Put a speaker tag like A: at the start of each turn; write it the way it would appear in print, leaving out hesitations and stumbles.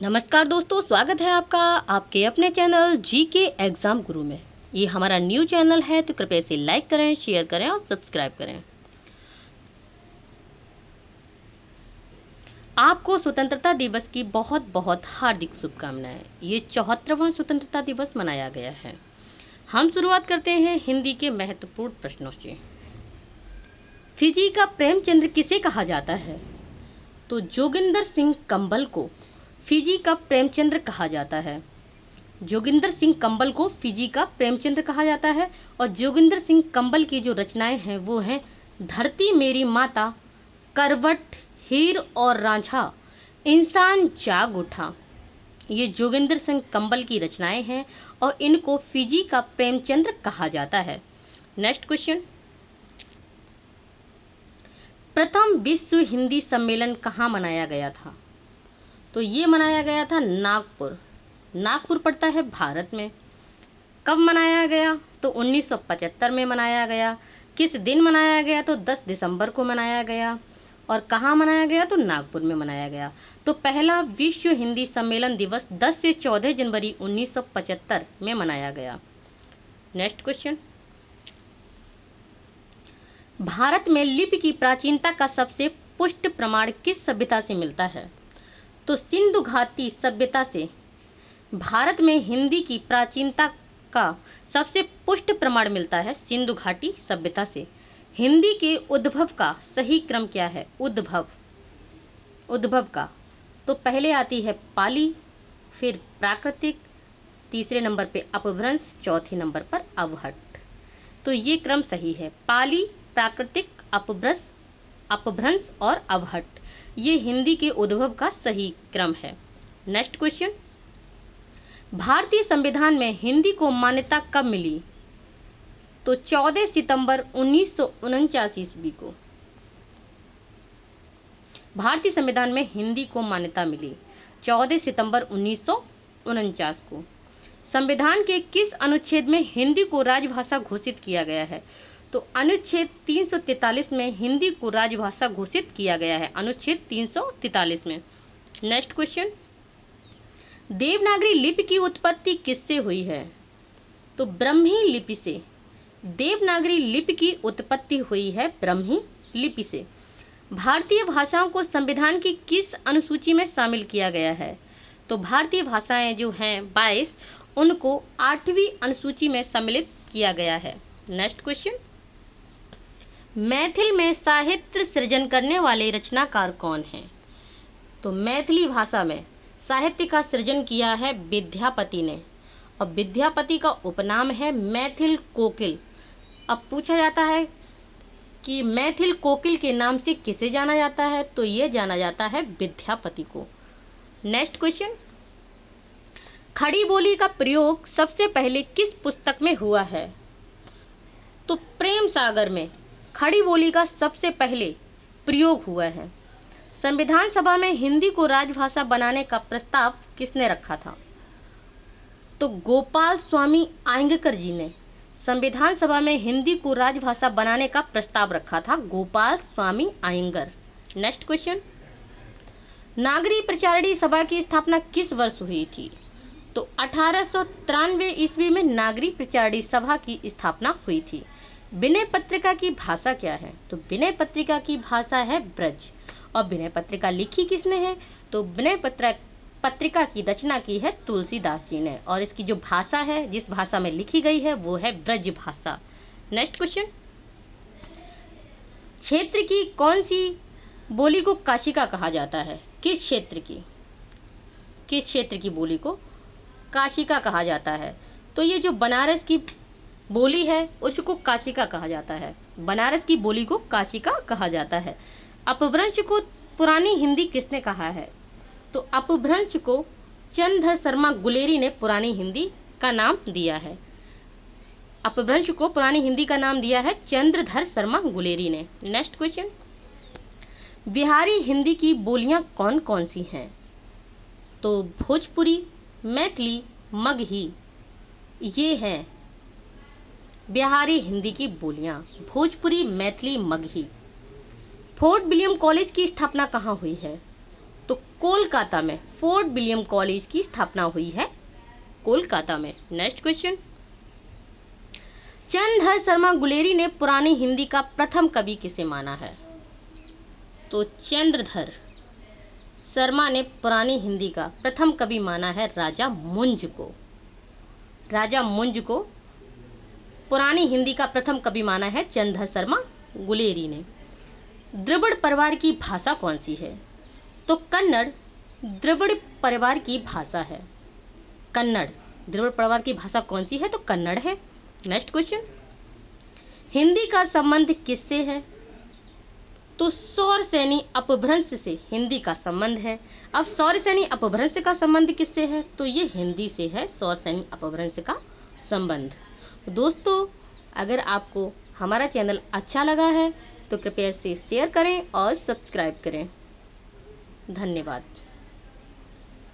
A: नमस्कार दोस्तों, स्वागत है आपका आपके अपने चैनल जीके एग्जाम गुरु में। ये हमारा न्यू चैनल है तो कृपया इसे लाइक करें, शेयर करें और सब्सक्राइब करें। आपको स्वतंत्रता दिवस की बहुत बहुत हार्दिक शुभकामनाएं। ये 74वां स्वतंत्रता दिवस मनाया गया है। हम शुरुआत करते हैं हिंदी के महत्वपूर्ण प्रश्नों से। फिजी का प्रेमचंद्र किसे कहा जाता है? तो जोगिंदर सिंह कंबल को फिजी का प्रेमचंद्र कहा जाता है। जोगिंदर सिंह कंबल को फिजी का प्रेमचंद्र कहा जाता है। और जोगिंदर सिंह कंबल की जो रचनाएं हैं वो हैं धरती मेरी माता, करवट, हीर और रांझा, इंसान जाग उठा। ये जोगिंदर सिंह कंबल की रचनाएं हैं और इनको फिजी का प्रेमचंद्र कहा जाता है। नेक्स्ट क्वेश्चन, प्रथम विश्व हिंदी सम्मेलन कहाँ मनाया गया था? तो ये मनाया गया था नागपुर। नागपुर पड़ता है भारत में। कब मनाया गया? तो 1975 में मनाया गया। किस दिन मनाया गया? तो 10 दिसंबर को मनाया गया। और कहाँ मनाया गया? तो नागपुर में मनाया गया। तो पहला विश्व हिंदी सम्मेलन दिवस 10 से 14 जनवरी 1975 में मनाया गया। नेक्स्ट क्वेश्चन, भारत में लिपि की प्राचीनता का सबसे पुष्ट प्रमाण किस सभ्यता से मिलता है? तो सिंधु घाटी सभ्यता से भारत में हिंदी की प्राचीनता का सबसे पुष्ट प्रमाण मिलता है सिंधु घाटी सभ्यता से। हिंदी के उद्भव का सही क्रम क्या है? उद्भव का तो पहले आती है पाली, फिर प्राकृतिक, तीसरे नंबर पे अपभ्रंश, चौथे नंबर पर अवहट। तो ये क्रम सही है। पाली, प्राकृतिक, अपभ्रंश और अवहट, ये हिंदी के उद्भव का सही क्रम है। नेक्स्ट क्वेश्चन, भारतीय संविधान में हिंदी को मान्यता कब मिली? तो 14 सितंबर 1949 ईस्वी को भारतीय संविधान में हिंदी को मान्यता मिली। 14 सितंबर 1949 को। संविधान के किस अनुच्छेद में हिंदी को राजभाषा घोषित किया गया है? तो अनुच्छेद 343 में हिंदी को राजभाषा घोषित किया गया है। अनुच्छेद 343 में। नेक्स्ट क्वेश्चन, देवनागरी लिपि की उत्पत्ति किससे हुई है? तो ब्रह्मी लिपि से। देवनागरी लिपि की उत्पत्ति हुई है ब्रह्मी लिपि से। भारतीय भाषाओं को संविधान की किस अनुसूची में शामिल किया गया है? तो भारतीय भाषाएं जो हैं 22, उनको 8वीं अनुसूची में सम्मिलित किया गया है। नेक्स्ट क्वेश्चन, मैथिल में साहित्य सृजन करने वाले रचनाकार कौन हैं? तो मैथिली भाषा में साहित्य का सृजन किया है विद्यापति ने, और विद्यापति का उपनाम है मैथिल कोकिल। अब पूछा जाता है कि मैथिल कोकिल के नाम से किसे जाना जाता है? तो ये जाना जाता है विद्यापति को। नेक्स्ट क्वेश्चन, खड़ी बोली का प्रयोग सबसे पहले किस पुस्तक में हुआ है? तो प्रेम सागर में खड़ी बोली का सबसे पहले प्रयोग हुआ है। संविधान सभा में हिंदी को राजभाषा बनाने का प्रस्ताव किसने रखा था? तो गोपाल स्वामी आयंगर जी ने संविधान सभा में हिंदी को राजभाषा बनाने का प्रस्ताव रखा था, गोपाल स्वामी आयंगर। नेक्स्ट क्वेश्चन, नागरी प्रचारणी सभा की स्थापना किस वर्ष हुई थी? तो 1893 ईस्वी में नागरी प्रचारणी सभा की स्थापना हुई थी। विनय पत्रिका की भाषा क्या है? तो विनय पत्रिका की भाषा है ब्रज। और विनय पत्रिका लिखी किसने है? तो विनय पत्रिका की रचना की है तुलसीदास जी ने, और इसकी जो भाषा है, जिस भाषा में लिखी गई है, वो है ब्रज भाषा। नेक्स्ट क्वेश्चन, क्षेत्र की कौन सी बोली को काशिका कहा जाता है? किस क्षेत्र की बोली को काशिका कहा जाता है? तो ये जो बनारस की बोली है उसको काशिका कहा जाता है। बनारस की बोली को काशिका कहा जाता है। अपभ्रंश को पुरानी हिंदी किसने कहा है? तो अपभ्रंश को चंद्रधर शर्मा गुलेरी ने पुरानी हिंदी का नाम दिया है। अपभ्रंश को पुरानी हिंदी का नाम दिया है चंद्रधर शर्मा गुलेरी ने। नेक्स्ट क्वेश्चन, बिहारी हिंदी की बोलियां कौन कौन सी हैं? तो भोजपुरी, मैथिली, मगही, ये हैं बिहारी हिंदी की बोलियां। Bhojpuri, Maithili, Magahi. Fort William college की स्थापना कहाँ हुई है? तो कोलकाता में फोर्ट विलियम कॉलेज की स्थापना हुई है? कोलकाता में। नेक्स्ट क्वेश्चन, चंद्रधर शर्मा गुलेरी ने पुरानी हिंदी का प्रथम कवि किसे माना है? तो चंद्रधर शर्मा ने पुरानी हिंदी का प्रथम कवि माना है राजा मुंज को। राजा मुंज को पुरानी हिंदी का प्रथम कवि माना है चंद्रधर शर्मा गुलेरी ने। द्रविड़ परिवार की भाषा कौन सी है? तो कन्नड़ द्रविड़ परिवार की भाषा है। कन्नड़ द्रविड़ परिवार की भाषा कौन सी है? तो कन्नड़ है। नेक्स्ट क्वेश्चन, हिंदी का संबंध किससे है? तो सौरसेनी अपभ्रंश से हिंदी का संबंध है। अब सौरसेनी अपभ्रंश का संबंध किससे है? तो ये हिंदी से है सौरसेनी अपभ्रंश का संबंध। दोस्तों, अगर आपको हमारा चैनल अच्छा लगा है तो कृपया इसे शेयर करें और सब्सक्राइब करें। धन्यवाद।